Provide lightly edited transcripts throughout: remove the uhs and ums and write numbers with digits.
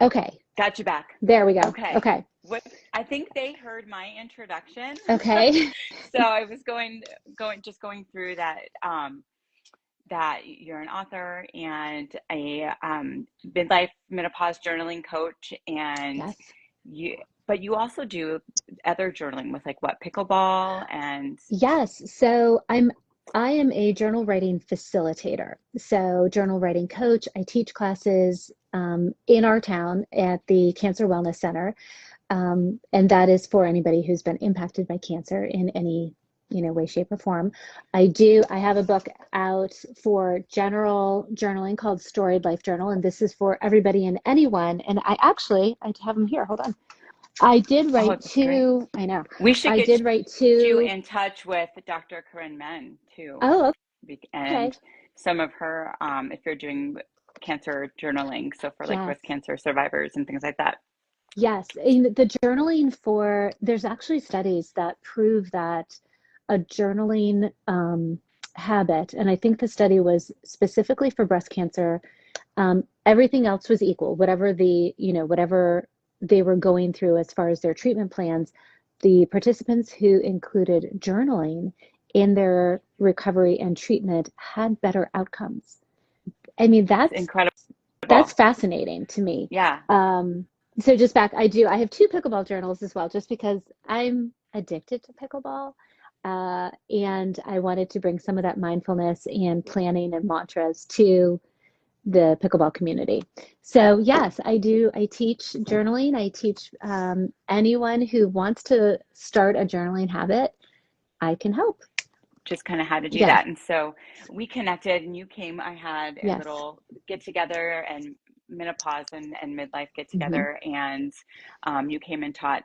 Okay. Got you back. There we go. Okay. Okay. I think they heard my introduction. Okay. So I was going through that, that you're an author and a midlife menopause journaling coach, and Yes. but you also do other journaling with like what, pickleball and Yes. So I am a journal writing facilitator. So journal writing coach. I teach classes in our town at the Cancer Wellness Center. And that is for anybody who's been impacted by cancer in any, way, shape, or form. I have a book out for general journaling called Storied Life Journal, and this is for everybody and anyone. And I have them here. Hold on. I did write two. Great. I know. We should I did write two. You in touch with Dr. Karen Men too. Oh, and okay. Some of her, if you're doing cancer journaling, so for like breast cancer survivors and things like that. Yes, in the journaling there's actually studies that prove that a journaling habit, and I think the study was specifically for breast cancer. Everything else was equal, whatever whatever they were going through as far as their treatment plans. The participants who included journaling in their recovery and treatment had better outcomes. I mean, that's incredible. That's fascinating to me. Yeah. So just back, I have two pickleball journals as well, just because I'm addicted to pickleball. And I wanted to bring some of that mindfulness and planning and mantras to the pickleball community. So yes, I do. I teach journaling. I teach anyone who wants to start a journaling habit, I can help. Just kind of how to do that. And so we connected and you came, I had a little get together and menopause and midlife get together. And you came and taught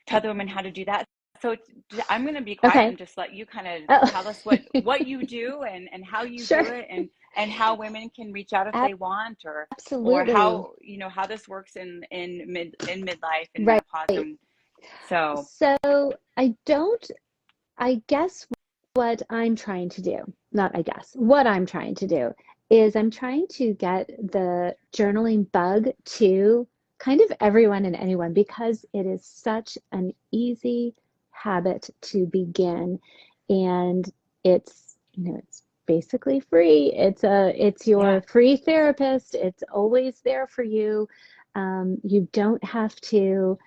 the women how to do that. So I'm going to be quiet and just let you kind of tell us what you do and how you do it and how women can reach out if they want, or how, how this works in midlife and menopause. And so I guess what I'm trying to do, what I'm trying to do is I'm trying to get the journaling bug to kind of everyone and anyone, because it is such an easy habit to begin, and it's basically free. It's your free therapist. It's always there for you. You don't have to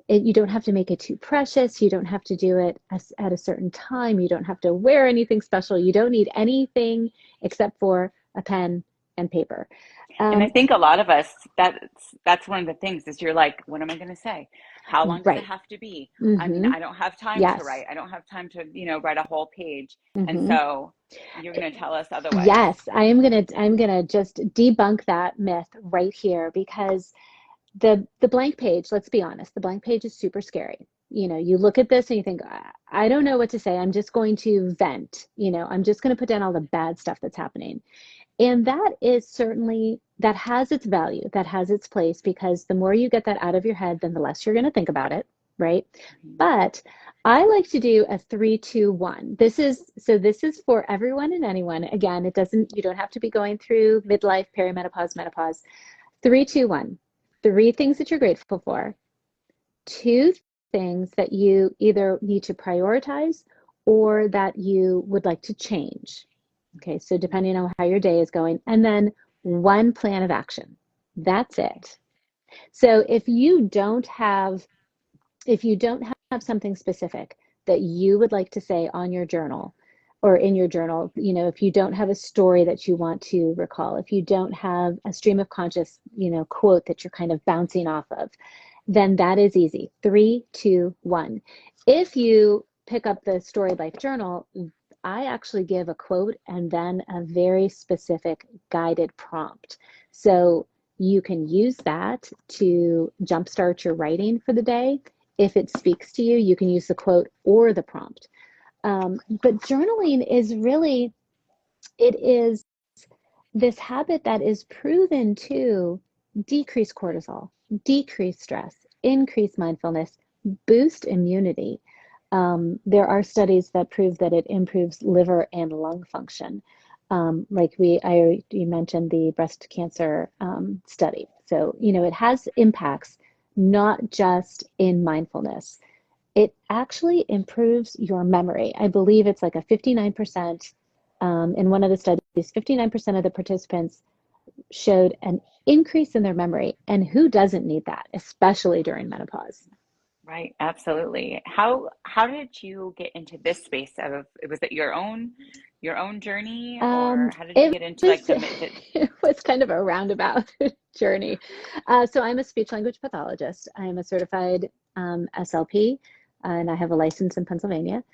make it too precious. You don't have to do it at a certain time. You don't have to wear anything special. You don't need anything except for a pen and paper. And I think a lot of us, that's one of the things is you're like, what am I going to say? How long does it have to be? I mean, I don't have time to write. I don't have time to, write a whole page. And so you're going to tell us otherwise. Yes, I'm going to just debunk that myth right here, because the blank page, let's be honest, the blank page is super scary. You look at this and you think, I don't know what to say. I'm just going to vent. I'm just going to put down all the bad stuff that's happening. And that has its value, that has its place, because the more you get that out of your head, then the less you're going to think about it, right? But I like to do a 3-2-1. This is for everyone and anyone. Again, you don't have to be going through midlife, perimenopause, menopause. 3-2-1. 3 things that you're grateful for, 2 things that you either need to prioritize or that you would like to change. Okay, so depending on how your day is going, and then 1 plan of action. That's it. So if you don't have something specific that you would like to say on your journal or in your journal, if you don't have a story that you want to recall, if you don't have a stream of conscious, quote that you're kind of bouncing off of, then that is easy. 3, 2, 1. If you pick up the Storied Life Journal, I actually give a quote and then a very specific guided prompt. So you can use that to jumpstart your writing for the day. If it speaks to you, you can use the quote or the prompt. But journaling it is this habit that is proven to decrease cortisol, decrease stress, increase mindfulness, boost immunity. There are studies that prove that it improves liver and lung function. like you mentioned the breast cancer study. So, it has impacts not just in mindfulness. It actually improves your memory. I believe it's like a 59%, in one of the studies, 59% of the participants showed an increase in their memory. And who doesn't need that, especially during menopause? Right, absolutely. How did you get into this space of, was it your own journey, or how did you It get into like was the it was kind of a roundabout journey. So I'm a speech language pathologist. I am a certified SLP, and I have a license in Pennsylvania.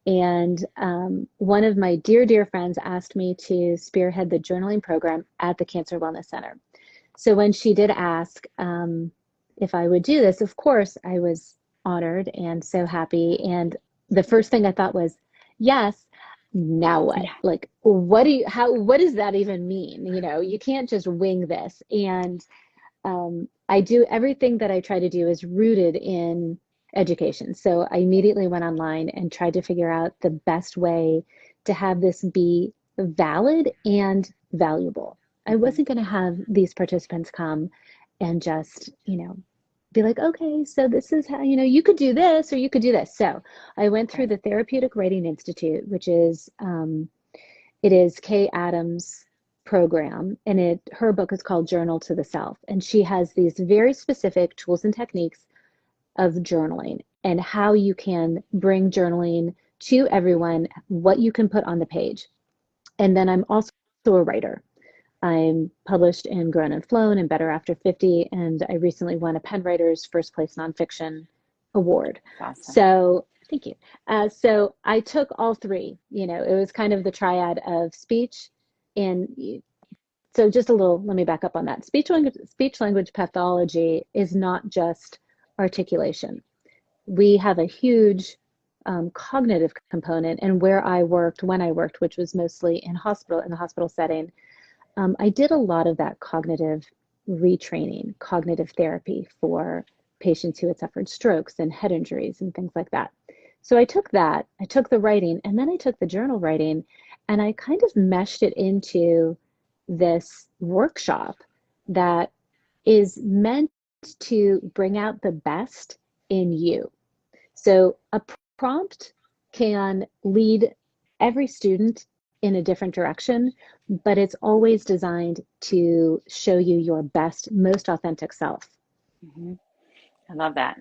And one of my dear friends asked me to spearhead the journaling program at the Cancer Wellness Center. So when she did ask if I would do this, of course, I was honored and so happy. And the first thing I thought was, yes, now what? Yeah. Like, what does that even mean? You can't just wing this. And I do everything that I try to do is rooted in education. So I immediately went online and tried to figure out the best way to have this be valid and valuable. I Hmm. wasn't going to have these participants come and just, be like, okay, so this is how, you could do this or you could do this. So I went through Right. the Therapeutic Writing Institute, which is, it is Kay Adams' program, and her book is called Journal to the Self. And she has these very specific tools and techniques of journaling and how you can bring journaling to everyone, what you can put on the page. And then I'm also a writer. I'm published in Grown and Flown and Better After 50, and I recently won a Penn Writers First Place Nonfiction Award. That's awesome. So thank you. So I took all three. It was kind of the triad of speech and so just a little, let me back up on that. Speech language pathology is not just articulation. We have a huge cognitive component, and where I worked, when I worked, which was mostly in the hospital setting, I did a lot of that cognitive retraining, cognitive therapy for patients who had suffered strokes and head injuries and things like that. So I took that, I took the writing, and then I took the journal writing, and I kind of meshed it into this workshop that is meant to bring out the best in you. So a prompt can lead every student in a different direction, but it's always designed to show you your best, most authentic self. Hmm. I love that.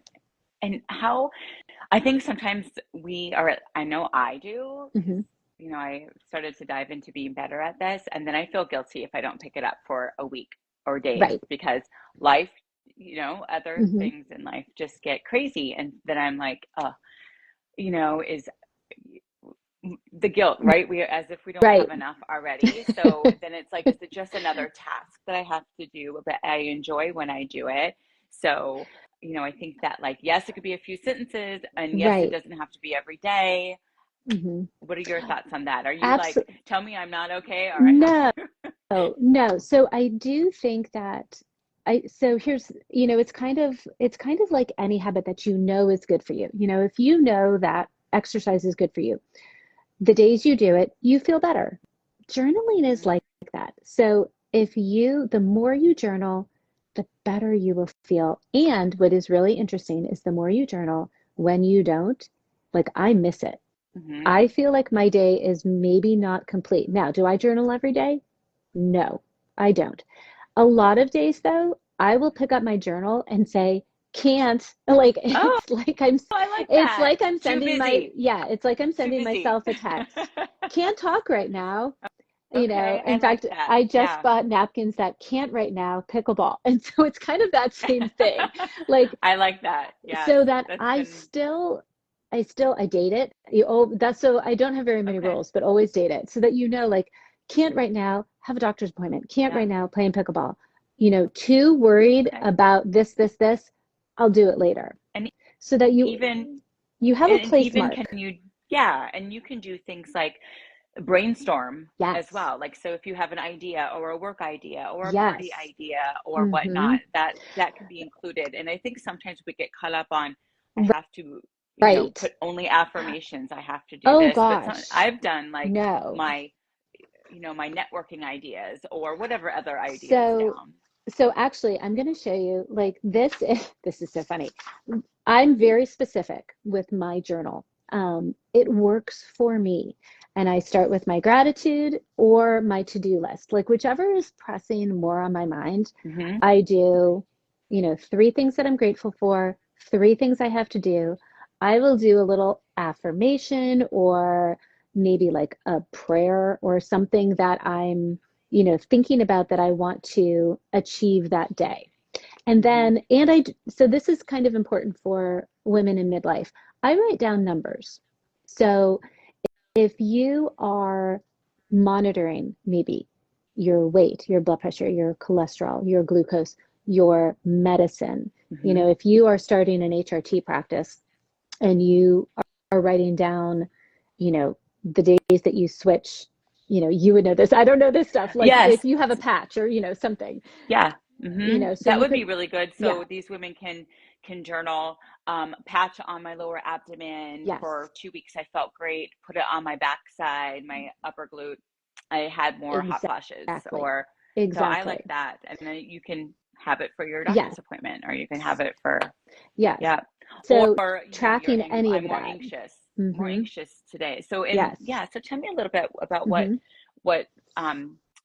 And how, I think sometimes we are, I know I do, because, Hmm. I started to dive into being better at this. And then I feel guilty if I don't pick it up for a week or days, Right. because life, other Hmm. things in life just get crazy. And then I'm like, is the guilt, right? We, as if we don't Right. have enough already. So then it's like, is it just another task that I have to do, but I enjoy when I do it? So, I think that, like, yes, it could be a few sentences, and yes, it Right. doesn't have to be every day. Hmm. What are your thoughts on that? Are you like, Absolutely. tell me I'm not okay, or I have No, to? no. So I do think that so here's, it's kind of like any habit that is good for you. If you know that exercise is good for you, the days you do it, you feel better. Journaling is Mhm. like that. So the more you journal, the better you will feel. And what is really interesting is the more you journal, when you don't, like I miss it. Mhm. I feel like my day is maybe not complete. Now, do I journal every day? No, I don't. A lot of days though, I will pick up my journal and say, can't, like Oh, I like it's that. like I'm Too sending busy. it's like I'm Too sending busy. myself a text. Can't talk right now. Okay, I In like fact, that. I just Yeah. bought napkins that can't right now, pickleball. And so it's kind of that same thing. Like, I like that. Yes. so that That's been I date it. That's so I don't have very many okay. rules, but always date it so that like can't right now have a doctor's appointment, can't Yeah. right now playing pickleball. Too worried Okay. about this, I'll do it later. And So that even you have a and place even can mark. you yeah, and you can do things like brainstorm as Yes. well. Like, so if you have an idea or a work idea or a party Yes. idea or Mm-hmm. whatnot, that can be included. And I think sometimes we get caught up on, I have to, Right. put only affirmations. I have to do Oh this. But gosh. I've done like No. my my networking ideas or whatever other ideas So, down. so actually, I'm going to show you like this. This is so funny. I'm very specific with my journal. It works for me. And I start with my gratitude or my to-do list, like whichever is pressing more on my mind. Mm-hmm. I do, 3 things that I'm grateful for, 3 things I have to do. I will do a little affirmation or maybe like a prayer or something that I'm, thinking about that I want to achieve that day. And then, so this is kind of important for women in midlife. I write down numbers. So if you are monitoring maybe your weight, your blood pressure, your cholesterol, your glucose, your medicine, if you are starting an HRT practice and you are writing down, the days that you switch, you would know this. I don't know this stuff. Like Yes. if you have a patch or, something. Yeah. So That you would be could, really good. yeah, So these women can journal, patch on my lower abdomen yes, for 2 weeks. I felt great. Put it on my backside, my upper glute. I had more hot flashes, exactly, or so I like exactly. that. And then you can have it for your Yes, doctor's appointment, or you can have it for yes. yeah, So or tracking any I'm of that. more Mm-hmm. anxious today. So Yes. so tell me a little bit about Mm-hmm. what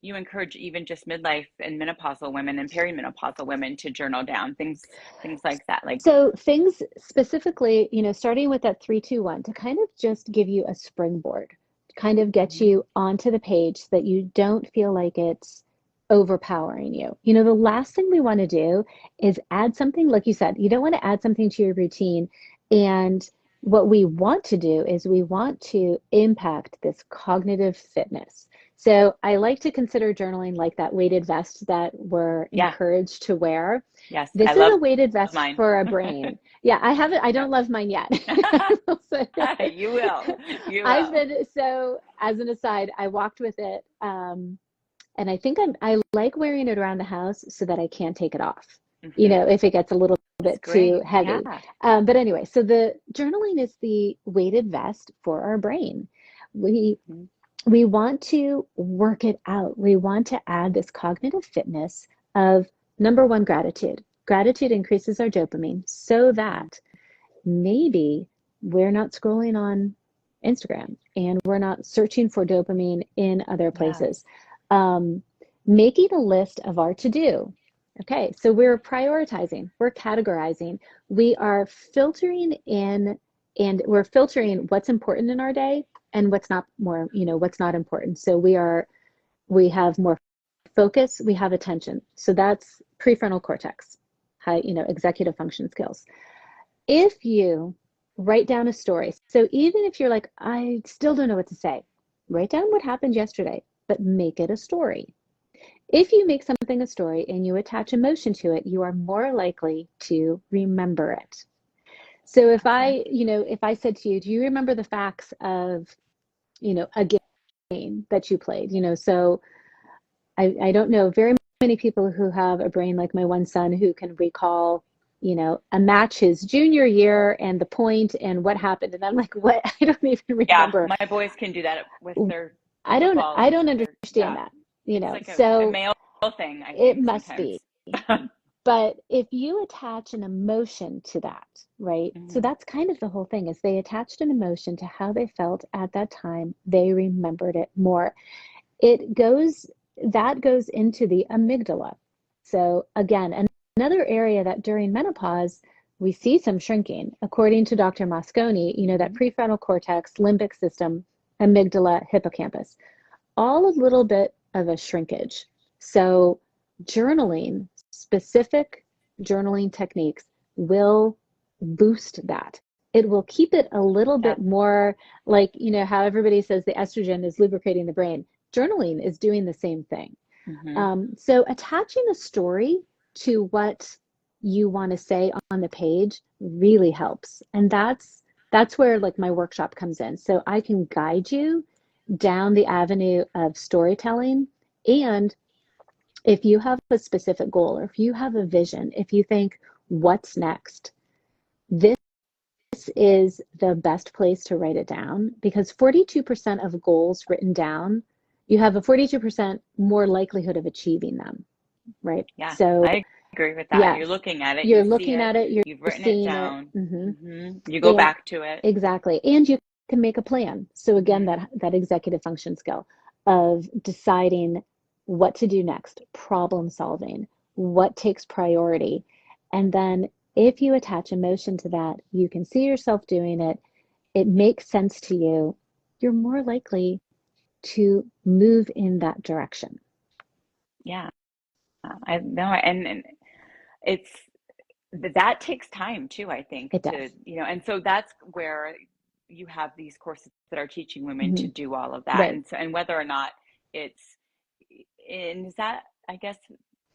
you encourage even just midlife and menopausal women and perimenopausal women to journal down things like that. Like, So things specifically, starting with that 3-2-1 to kind of just give you a springboard, kind of get mhm, you onto the page so that you don't feel like it's overpowering you. The last thing we want to do is add something, like you said, you don't want to add something to your routine. And what we want to do is we want to impact this cognitive fitness. So I like to consider journaling like that weighted vest that we're yeah, encouraged to wear. yes, I This is love a weighted vest mine. for a brain. Yeah, I haven't, I Yep. don't love mine yet. You will. You I've will. been, so as an aside, I walked with it. And I think I like wearing it around the house so that I can take it off, if it gets a little That's bit too great. heavy. Yeah. But anyway, so the journaling is the weighted vest for our brain. We Mhm. we want to work it out. We want to add this cognitive fitness of number one, gratitude. Gratitude increases our dopamine so that maybe we're not scrolling on Instagram and we're not searching for dopamine in other Yeah. places. Um, Making a list of our to do. Okay, so we're prioritizing, we're categorizing, we are filtering in, and we're filtering what's important in our day and what's not more, what's not important. So we have more focus, we have attention. So that's prefrontal cortex, high, executive function skills. If you write down a story, so even if you're like, I still don't know what to say, write down what happened yesterday, but make it a story. If you make something a story and you attach emotion to it, you are more likely to remember it. So Okay. if I said to you, do you remember the facts of, a game that you played? So I don't know very many people who have a brain like my one son who can recall, a match his junior year and the point and what happened. And I'm like, what? I don't even Yeah, remember. my boys can do that with their I don't football I and don't their understand yeah. that, It's like a So male thing, I it think, must sometimes. be. But if you attach an emotion to that, right? So Mhm. that's kind of the whole thing is they attached an emotion to how they felt at that time. They remembered it more. It goes that goes into the amygdala. So again, another area that during menopause we see some shrinking. According to Dr. Mosconi, that Mhm. prefrontal cortex, limbic system, amygdala, hippocampus, all a little bit of a shrinkage. So journaling, specific journaling techniques will boost that. It will keep it a little Yeah. bit more like, how everybody says the estrogen is lubricating the brain. Journaling is doing the same thing. Mhm. So attaching a story to what you want to say on the page really helps. And that's where like my workshop comes in. So I can guide you down the avenue of storytelling. And if you have a specific goal or if you have a vision, if you think, what's next? This is the best place to write it down because 42% of goals written down you have a 42% more likelihood of achieving them, right? Yeah, So I agree with that. You're yes, looking at it, you're you see looking it, at it, you're you've written it seeing it. down, Mm-hmm. you go And back to it. exactly. And you can make a plan. So again, Mm-hmm. that executive function skill of deciding what to do next, problem solving, what takes priority. And then if you attach emotion to that, you can see yourself doing it. It makes sense to you. You're more likely to move in that direction. Yeah, I know, and it's that takes time too, I think, It to, does. and so that's where you have these courses that are teaching women to Mm-hmm. do all of that. Right. And so, and whether or not it's, and is that, I guess,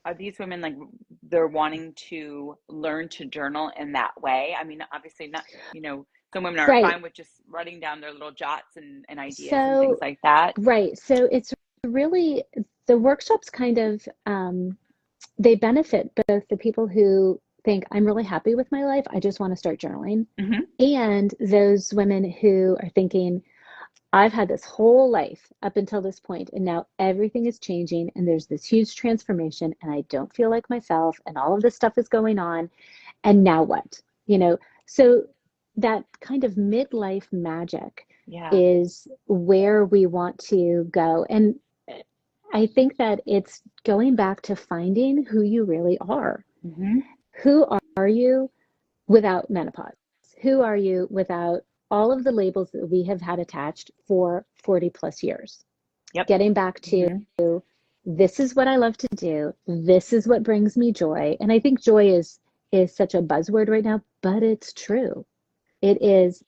are these women like they're wanting to learn to journal in that way? I mean, obviously not, some women are Right. fine with just writing down their little jots and ideas and things So, like that. right. So it's really the workshops kind of they benefit both the people who think I'm really happy with my life, I just want to start journaling, Mm-hmm. and those women who are thinking I've had this whole life up until this point, and now everything is changing, and there's this huge transformation, and I don't feel like myself, and all of this stuff is going on, and now what? So that kind of midlife magic Yeah. is where we want to go. And I think that it's going back to finding who you really are. Mm-hmm. Who are you without menopause? Who are you without all of the labels that we have had attached for 40 plus years? Yep. Getting back to Mm-hmm. this is what I love to do. This is what brings me joy. And I think joy is such a buzzword right now, but it's true. It is,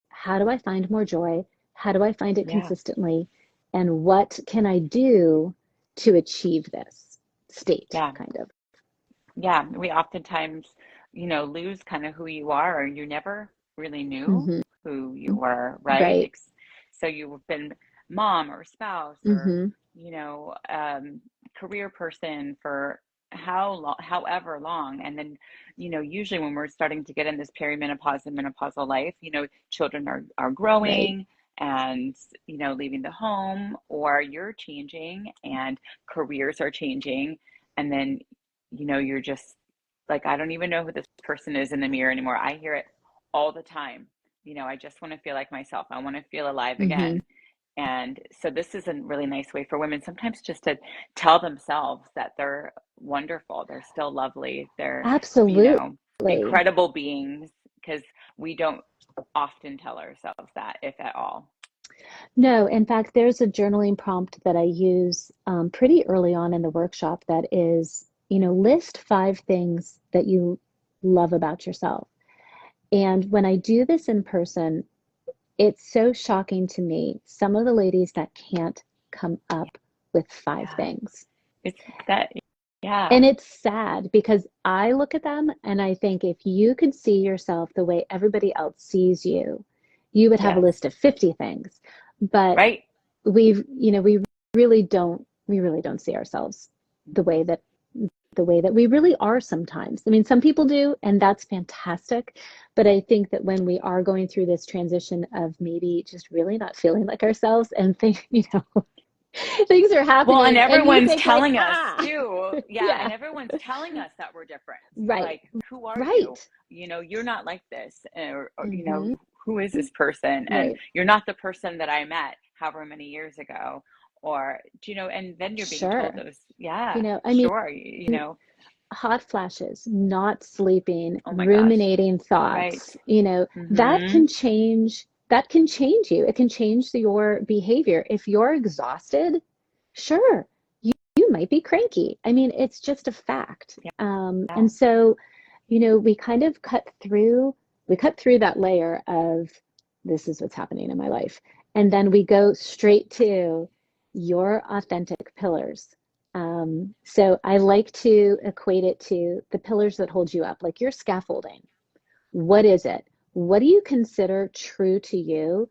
how do I find more joy? How do I find it Yeah. consistently? And what can I do to achieve this state, Yeah. kind of? Yeah, we oftentimes, lose kind of who you are, or you never really knew Mm-hmm. who you were, right? Right. So you've been mom or spouse or, Mm-hmm. you know, um, career person for how long, however long. And then, usually when we're starting to get in this perimenopause and menopausal life, children are Right. growing and, leaving the home, or you're changing and careers are changing. And then you're just like, I don't even know who this person is in the mirror anymore. I hear it all the time. I just want to feel like myself. I want to feel alive Mm-hmm. again. And so this is a really nice way for women sometimes just to tell themselves that they're wonderful, they're still lovely, they're, Absolutely. incredible beings, because we don't often tell ourselves that, if at all. No, in fact, there's a journaling prompt that I use pretty early on in the workshop that is, list 5 things that you love about yourself. And when I do this in person, it's so shocking to me, some of the ladies that can't come Yeah. up with five Yeah. things. It's that. And Yeah. it's sad because I look at them and I think if you could see yourself the way everybody else sees you, you would have a Yes. list of 50 things. But Right. we really don't see ourselves the way that we really are sometimes. I mean, some people do, and that's fantastic. But I think that when we are going through this transition of maybe just really not feeling like ourselves and things are Well, and happening and you everyone's think like, telling us too. Yeah, and yeah, everyone's telling us that we're different. right, Like, who are you? right. You're not like this, or Hmm. who is this person? And Right. you're not the person that I met however many years ago. Or, and then you're being told Sure. those, yeah, I mean, sure, hot flashes, not sleeping, oh my gosh, ruminating right. thoughts, Mm-hmm. that can change you. It can change your behavior. If you're exhausted, sure, you might be cranky. I mean, it's just a fact. Yeah. And so, we kind of we cut through that layer of this is what's happening in my life. And then we go straight to your authentic pillars. So I like to equate it to the pillars that hold you up, like your scaffolding. What is it? What do you consider true to you?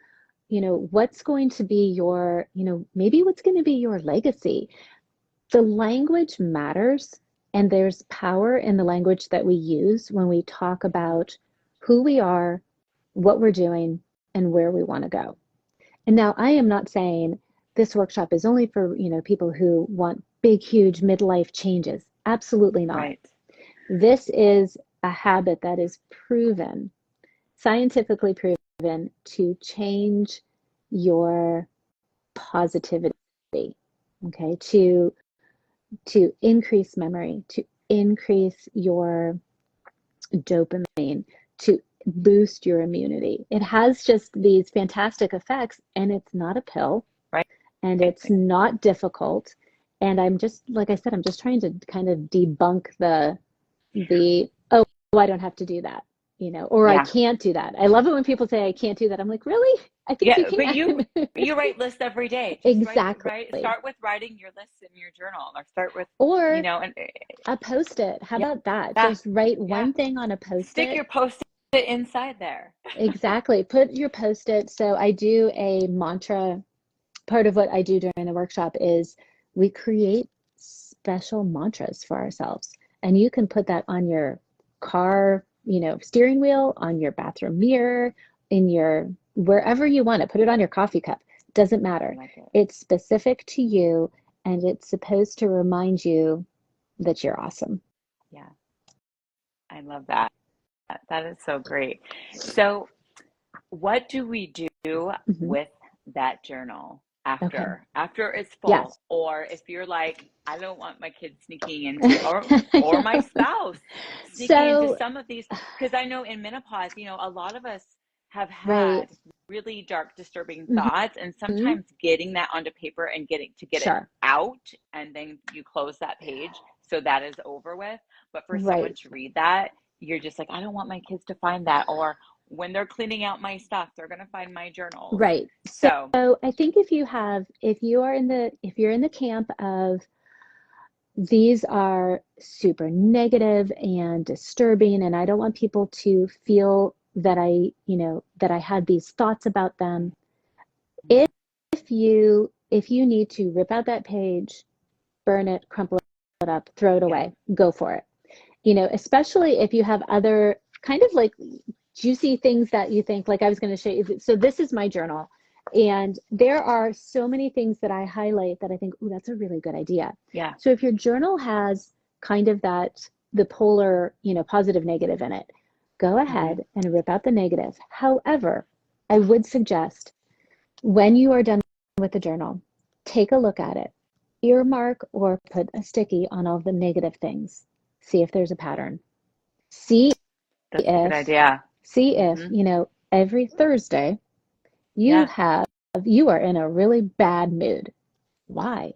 What's going to be your, maybe what's going to be your legacy? The language matters, and there's power in the language that we use when we talk about who we are, what we're doing, and where we want to go. And now I am not saying this workshop is only for, people who want big, huge midlife changes. Absolutely not. Right. This is a habit that is proven, scientifically proven, to change your positivity, okay, to increase memory, to increase your dopamine, to boost your immunity. It has just these fantastic effects, and it's not a pill, right? And it's not difficult. And I'm just, like I said, I'm just trying to kind of debunk the oh, I don't have to do that, or I can't do that. I love it when people say I can't do that. I'm like, really? I think you can. But you write lists every day. Just exactly. Start with writing your lists in your journal, or start with, a Post-it. How about that? Just write one thing on a Post-it. Stick your Post-it inside there. Exactly. Put your Post-it. So I do a mantra. Part of what I do during the workshop is we create special mantras for ourselves. And you can put that on your car, steering wheel, on your bathroom mirror, in your, wherever you want to. Put it on your coffee cup. Doesn't matter. It's specific to you, and it's supposed to remind you that you're awesome. Yeah. I love that. That is so great. So what do we do with that journal after it's full? Yes. Or if you're like, I don't want my kids sneaking into, or my spouse sneaking into some of these, because I know in menopause, a lot of us have had really dark, disturbing thoughts, and sometimes getting that onto paper and getting it out, and then you close that page, so that is over with. But for someone to read that, you're just like, I don't want my kids to find that. Or when they're cleaning out my stuff, they're going to find my journals. Right. So I think if you're in the camp of these are super negative and disturbing, and I don't want people to feel that that I had these thoughts about them. If you need to rip out that page, burn it, crumple it up, throw it away, go for it. Especially if you have other kind of like juicy things that you think, like I was going to show you. So this is my journal, and there are so many things that I highlight that I think, oh, that's a really good idea. Yeah. So if your journal has kind of the polar, positive, negative in it, go ahead and rip out the negative. However, I would suggest when you are done with the journal, take a look at it, earmark or put a sticky on all the negative things. See if there's a pattern. That's a good idea. See if, every Thursday you are in a really bad mood. Why?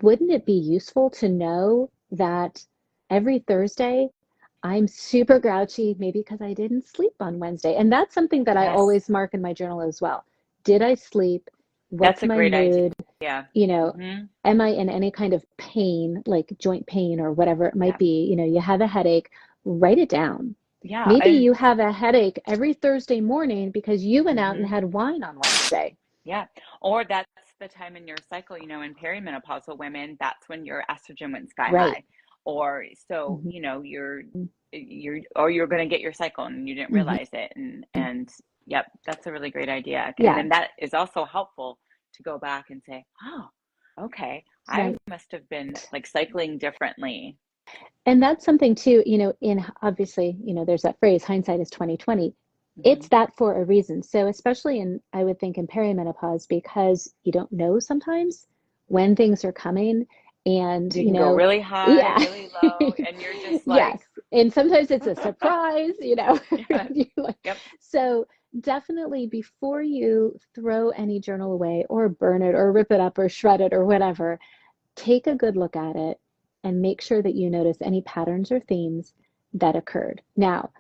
Wouldn't it be useful to know that every Thursday I'm super grouchy, maybe because I didn't sleep on Wednesday? And that's something that I always mark in my journal as well. Did I sleep? What's my mood? Idea. Yeah. Am I in any kind of pain, like joint pain or whatever it might be? You have a headache, write it down. Yeah. Maybe you have a headache every Thursday morning because you went out and had wine on Wednesday. Yeah. Or that's the time in your cycle, in perimenopausal women, that's when your estrogen went sky high. Or so, you're going to get your cycle and you didn't realize it. And yep, that's a really great idea. Yeah. And that is also helpful to go back and say, oh, okay, I must have been like cycling differently. And that's something too, in obviously, there's that phrase, hindsight is 20/20. It's that for a reason. So especially I would think in perimenopause, because you don't know sometimes when things are coming, and you go really high, really low, and you're just like, and sometimes it's a surprise, So definitely before you throw any journal away or burn it or rip it up or shred it or whatever, take a good look at it and make sure that you notice any patterns or themes that occurred. Now,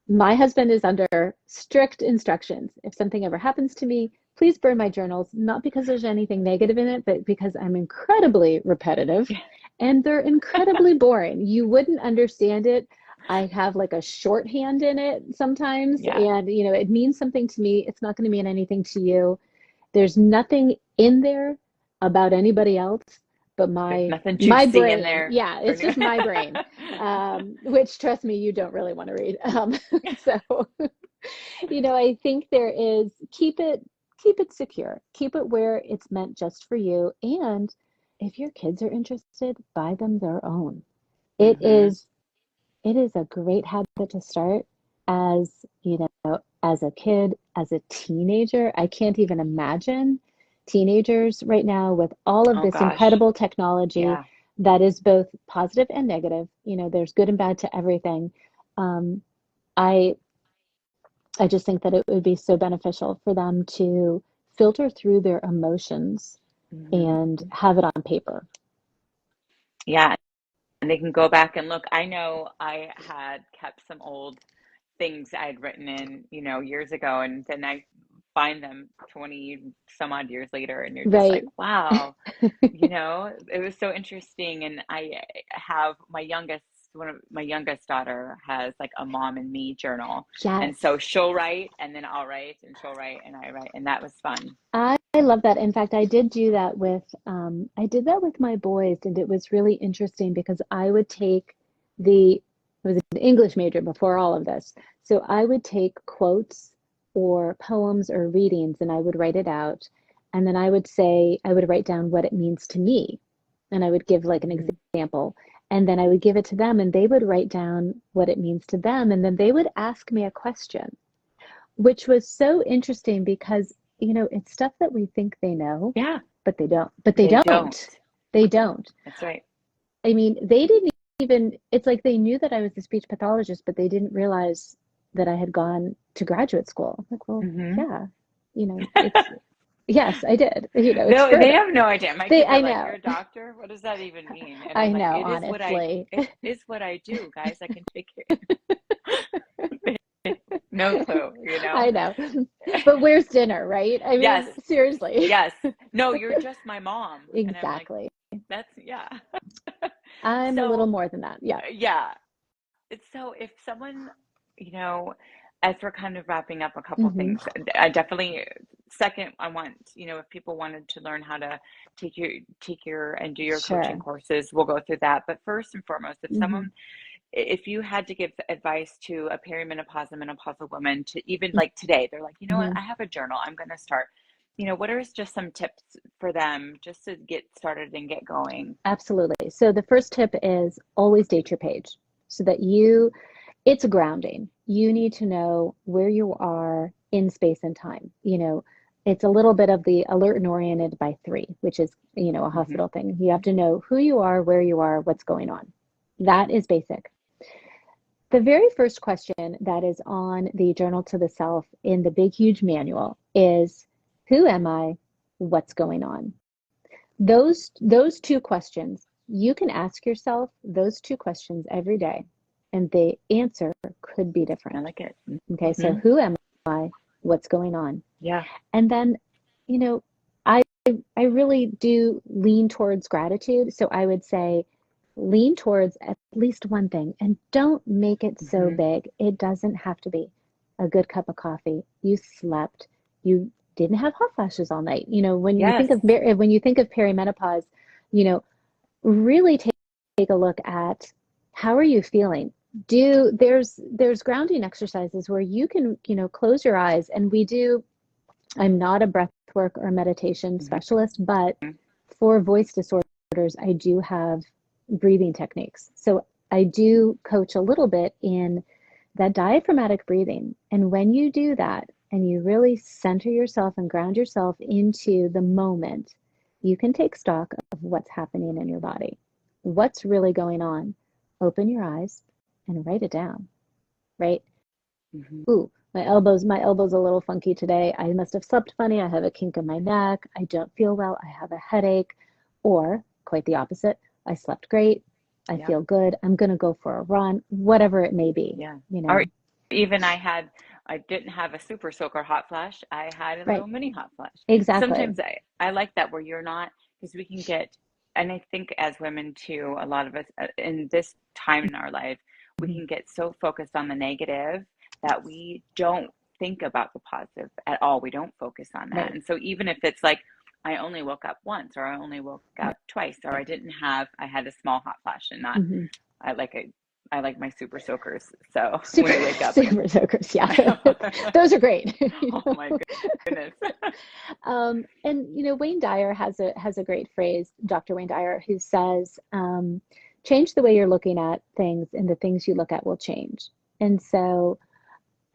my husband is under strict instructions. If something ever happens to me, please burn my journals, not because there's anything negative in it, but because I'm incredibly repetitive and they're incredibly boring. You wouldn't understand it. I have like a shorthand in it sometimes, and it means something to me. It's not going to mean anything to you. There's nothing in there about anybody else but my brain. In there. Yeah, it's just my brain, which, trust me, you don't really want to read. So, I think there is, keep it keep it secure. Keep it where it's meant just for you. And if your kids are interested, buy them their own. It is a great habit to start as, as a kid, as a teenager. I can't even imagine teenagers right now with all of Oh this gosh. incredible technology Yeah. that is both positive and negative. There's good and bad to everything. Um, I I just think that it would be so beneficial for them to filter through their emotions and have it on paper. Yeah. And they can go back and look. I know I had kept some old things I'd written in, years ago, and then I find them 20 some odd years later, and you're just like, Right. wow, it was so interesting. And I have one of my youngest daughter has like a mom and me journal. And so Yes. she'll write and then I'll write and she'll write and I write. And that was fun. I love that. In fact, I did that with my boys, and it was really interesting because I would take I was an English major before all of this. So I would take quotes or poems or readings and I would write it out. And then I would write down what it means to me. And I would give like an example. And then I would give it to them and they would write down what it means to them. And then they would ask me a question, which was so interesting because, it's stuff that we think they know, Yeah, but they don't. But they they don't. don't. They don't. That's right. I mean, they didn't even, it's like they knew that I was the speech pathologist, but they didn't realize that I had gone to graduate school. Like, well, yeah, it's, yes, I did. It's No, they further. have no idea. My kids are I like, know. "You're a doctor? What does that even mean?" And I'm I like, know, it honestly. is what I do, guys. I can take care. No clue. I know. But where's dinner, right? I Yes, mean, seriously. yes. No, you're just my mom. And I'm like, Exactly. that's, yeah. I'm a little So, more than that. Yeah. yeah. So if someone, you know, as we're kind of wrapping up a couple Hmm. things, I definitely, second, I want, if people wanted to learn how to take your and do your coaching Sure. courses, we'll go through that. But first and foremost, Hmm. if you had to give advice to a perimenopausal and menopausal woman to even like today, they're like, you know what, Hmm. I have a journal, I'm going to start. What are just some tips for them just to get started and get going? Absolutely. So the first tip is always date your page so that it's grounding. You need to know where you are in space and time. It's a little bit of the alert and oriented by three, which is, a Hmm. hospital thing. You have to know who you are, where you are, what's going on. That is basic. The very first question that is on the Journal to the Self in the big, huge manual is, who am I? What's going on? Those two questions, you can ask yourself those two questions every day, and the answer could be I different. like it. Okay, so Hmm. who am I? What's going on? Yeah. And then, you know, I I really do lean towards gratitude. So I would say lean towards at least one thing and don't make it so Hmm. big. It doesn't have to be a good cup of coffee. You slept. You didn't have hot flashes all night. Yes. When you think of perimenopause, you know, really take a look at how are you feeling. There's grounding exercises where you can, close your eyes, and I'm not a breath work or meditation Hmm. specialist, but for voice disorders, I do have breathing techniques. So I do coach a little bit in that diaphragmatic breathing. And when you do that and you really center yourself and ground yourself into the moment, you can take stock of what's happening in your body. What's really going on? Open your eyes and write it down, right? Hmm. Ooh, my elbow's a little funky today. I must have slept funny. I have a kink in my neck. I don't feel well. I have a headache. Or quite the opposite. I slept great. I Yep. feel good. I'm going to go for a run, whatever it may be, Yeah. you Or know. even I didn't have a super soaker hot flash. I had a Right. little mini hot flash. Exactly. Sometimes I like that where you're not, because we can get, and I think as women too, a lot of us in this time in our life, we Mhm. can get so focused on the negative that we don't think about the positive at all. We don't focus on that. Right. And so even if it's like, I only woke up once, or I only woke Right. up twice, or I had a small hot flash and not, Hmm. I like I like my super soakers. So when I wake up, super soakers, yeah, those are great. Oh my goodness. And Wayne Dyer has a great phrase, Dr. Wayne Dyer, who says, change the way you're looking at things, and the things you look at will change. And so,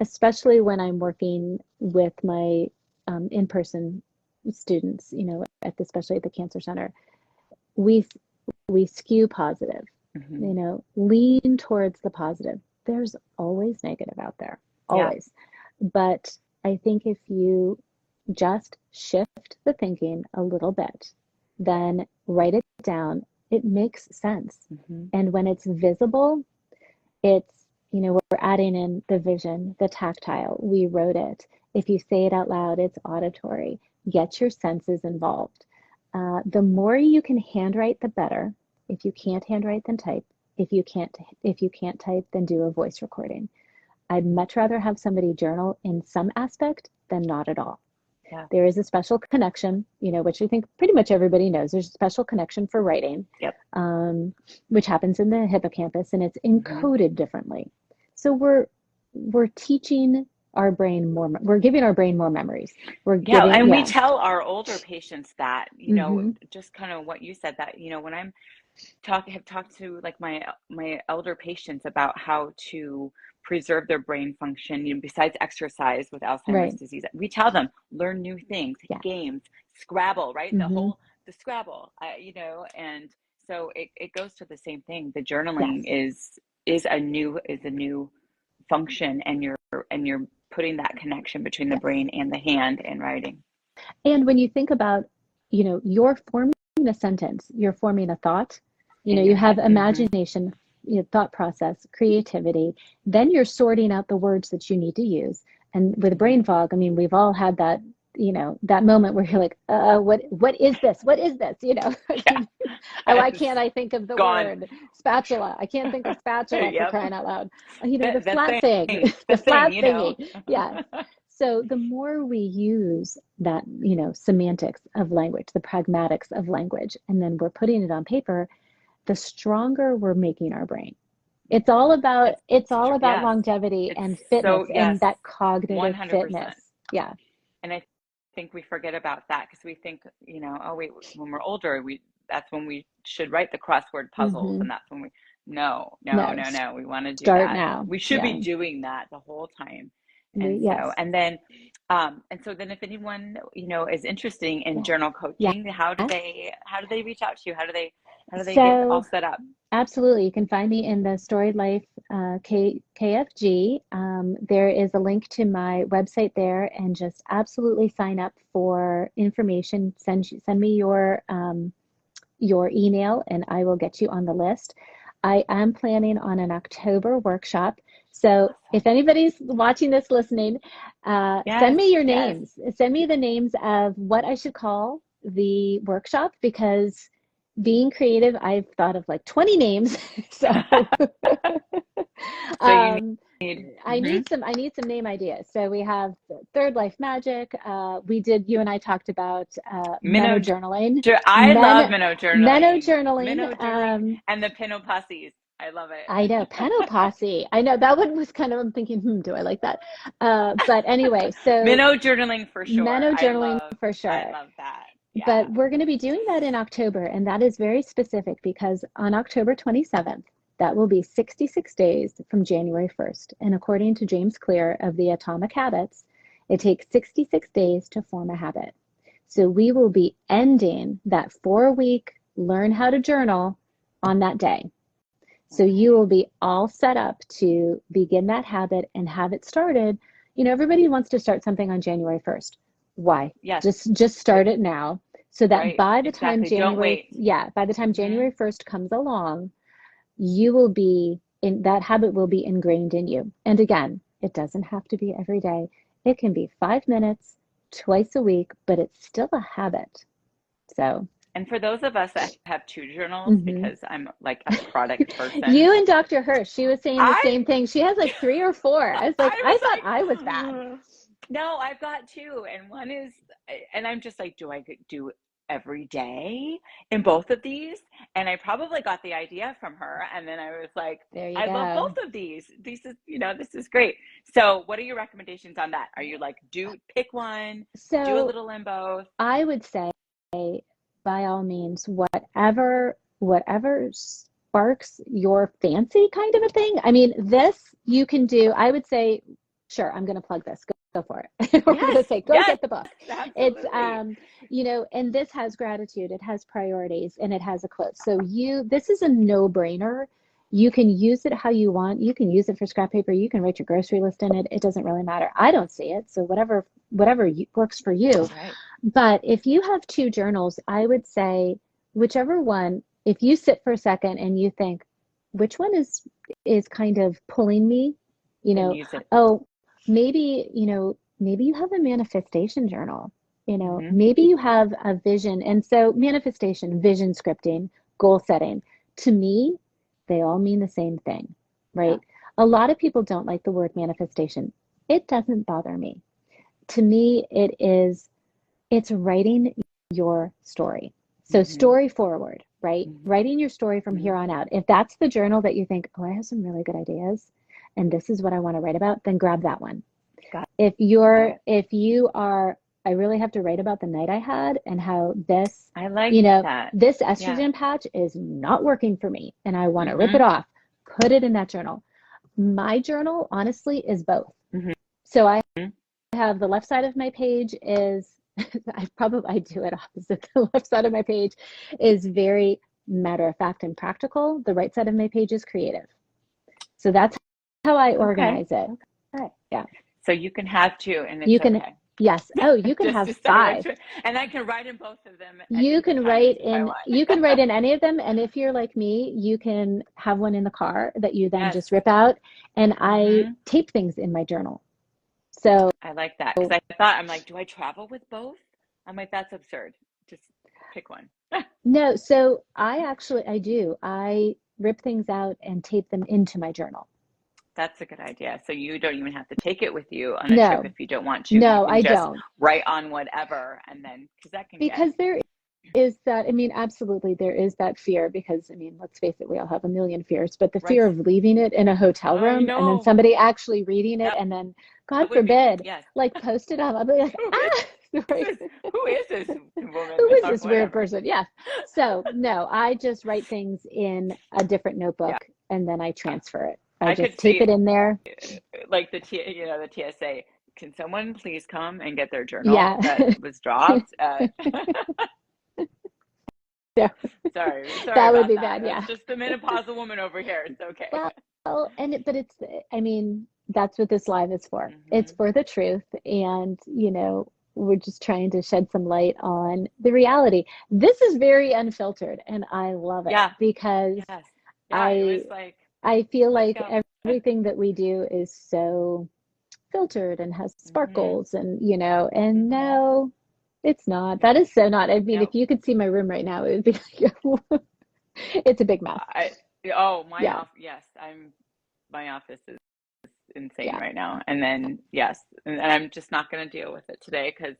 especially when I'm working with my in-person students, especially at the Cancer Center, we skew positive. Mm-hmm. Lean towards the positive. There's always negative out there, always. Yeah. But I think if you just shift the thinking a little bit, then write it down, it makes sense. Mm-hmm. And when it's visible, it's, we're adding in the vision, the tactile, we wrote it. If you say it out loud, it's auditory. Get your senses involved. The more you can handwrite, the better. If you can't handwrite, then type. If you can't type, then do a voice recording. I'd much rather have somebody journal in some aspect than not at all. Yeah. There is a special connection, which I think pretty much everybody knows. There's a special connection for writing, yep. Which happens in the hippocampus, and it's encoded differently. So we're teaching our brain more. We're giving our brain more memories. We tell our older patients that, just kind of what you said, that when I'm have talked to like my elder patients about how to preserve their brain function, besides exercise with Alzheimer's disease, we tell them learn new things, games, Scrabble, right? The Scrabble, and so it goes to the same thing. The journaling is a new function, and you're putting that connection between the brain and the hand in writing. And when you think about, you're forming a sentence, you're forming a thought, you have imagination, thought process, creativity, then you're sorting out the words that you need to use. And with brain fog, I mean, we've all had that, that moment where you're like, what is this? What is this? Why can't I think of the word spatula? I can't think of spatula for crying out loud. The flat thing, the flat thingy. Yeah. So the more we use that, semantics of language, the pragmatics of language, and then we're putting it on paper, the stronger we're making our brain. It's all about longevity and fitness, and that cognitive 100%. Fitness. Yeah. And I think we forget about that because we think, oh wait, when we're older, that's when we should write the crossword puzzles, and that's when we no. We want to do start that now. We should be doing that the whole time. And so then if anyone is interested in journal coaching, how do they reach out to you? How do they get all set up? Absolutely. You can find me in the Storied Life KFG. There is a link to my website there, and just absolutely sign up for information. Send me your email, and I will get you on the list. I am planning on an October workshop. So if anybody's watching this, listening, send me your names. Send me the names of what I should call the workshop, because being creative, I've thought of like 20 names. So, I need some name ideas. So we have Third Life Magic. You and I talked about Menojournaling. I love Menojournaling. Menojournaling. And the Penopauses. I love it. I know, Penopause. I know that one was kind of, I'm thinking, do I like that? But anyway, so Menojournaling for sure. Menojournaling for sure. I love that. Yeah. But we're going to be doing that in October, and that is very specific because on October 27th, that will be 66 days from January 1st. And according to James Clear of the Atomic Habits, it takes 66 days to form a habit. So we will be ending that 4-week learn how to journal on that day. So you will be all set up to begin that habit and have it started. Everybody wants to start something on January 1st. Why? Yes. Just start it now, so that by the time January 1st comes along, you will be in that habit, will be ingrained in you. And again, it doesn't have to be every day. It can be 5 minutes twice a week, but it's still a habit. So. And for those of us that have 2 journals, because I'm like a product person. You and Dr. Hirsch, she was saying the same thing. She has like 3 or 4. I was like, I thought I was bad. No, I've got 2, and one is, and I'm just like, do I do every day in both of these. And I probably got the idea from her. And then I was like, There you I love go. both of these. This is great. So what are your recommendations on that? Are you like, pick one, do a little in both? I would say, by all means, whatever sparks your fancy kind of a thing. I mean, this you can do. I would say, sure, I'm going to plug this. Go for it. We're going to say, go get the book. Absolutely. It's, and this has gratitude, it has priorities, and it has a quote. So this is a no-brainer. You can use it how you want. You can use it for scrap paper. You can write your grocery list in it. It doesn't really matter. I don't see it. So whatever works for you. Right. But if you have two journals, I would say whichever one, if you sit for a second and you think, which one is kind of pulling me, maybe you have a manifestation journal, maybe you have a vision. And so manifestation, vision scripting, goal setting, to me, they all mean the same thing, right? Yeah. A lot of people don't like the word manifestation. It doesn't bother me. To me, it's writing your story. So story forward, right? Writing your story from here on out. If that's the journal that you think, oh, I have some really good ideas and this is what I want to write about, then grab that one. If you are, I really have to write about the night I had and how this, this estrogen patch is not working for me and I want to rip it off, put it in that journal. My journal, honestly, is both. So I have the left side of my page is, I do it opposite. The left side of my page is very matter of fact and practical. The right side of my page is creative. So that's how I organize it. Okay. Yeah. So you can have two and it's okay. Yes. Oh, you can have 5. And I can write in both of them. You can write in any of them. And if you're like me, you can have one in the car that you then just rip out. And I tape things in my journal. So I like that because I'm like, do I travel with both? I'm like, that's absurd. Just pick one. No. So I do. I rip things out and tape them into my journal. That's a good idea. So you don't even have to take it with you on a trip if you don't want to. No, I don't. Write on whatever, and then there is that. I mean, absolutely, there is that fear because let's face it, we all have a million fears. But the fear of leaving it in a hotel room and then somebody actually reading it, and then God forbid, like post it up. I'll be like, who is this woman? Who is this weird person? Yeah. So no, I just write things in a different notebook and then I transfer it. I just tape it in there. Like the TSA, can someone please come and get their journal that was dropped? Yeah. Sorry that would be bad. Yeah. It's just the menopausal woman over here. It's okay. Well, that's what this live is for. It's for the truth. And, we're just trying to shed some light on the reality. This is very unfiltered and I love it because I feel like everything that we do is so filtered and has sparkles and, and no, it's not. That is so not. I mean, if you could see my room right now, it would be like, it's a big mess. My office is insane right now. And then, and I'm just not going to deal with it today because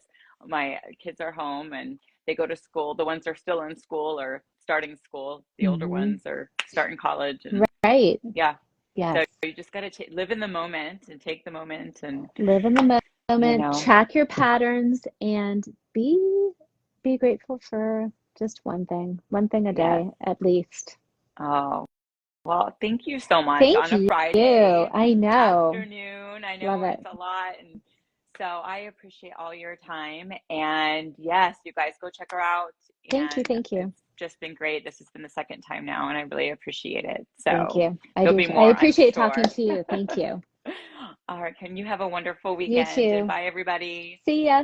my kids are home and they go to school. The ones that are still in school or starting school. The older ones are starting college. And, right. Yeah. So you just got to live in the moment and take the moment and live in the moment, track your patterns and be grateful for just one thing a day at least. Oh, well, thank you so much. Thank on a Friday I know. afternoon. I know it's a lot. And so I appreciate all your time. And yes, you guys go check her out. Thank you. It's just been great. This has been the second time now, and I really appreciate it. So thank you. I appreciate talking to you. Thank you. All right. Can you have a wonderful weekend? You too. Bye, everybody. See ya.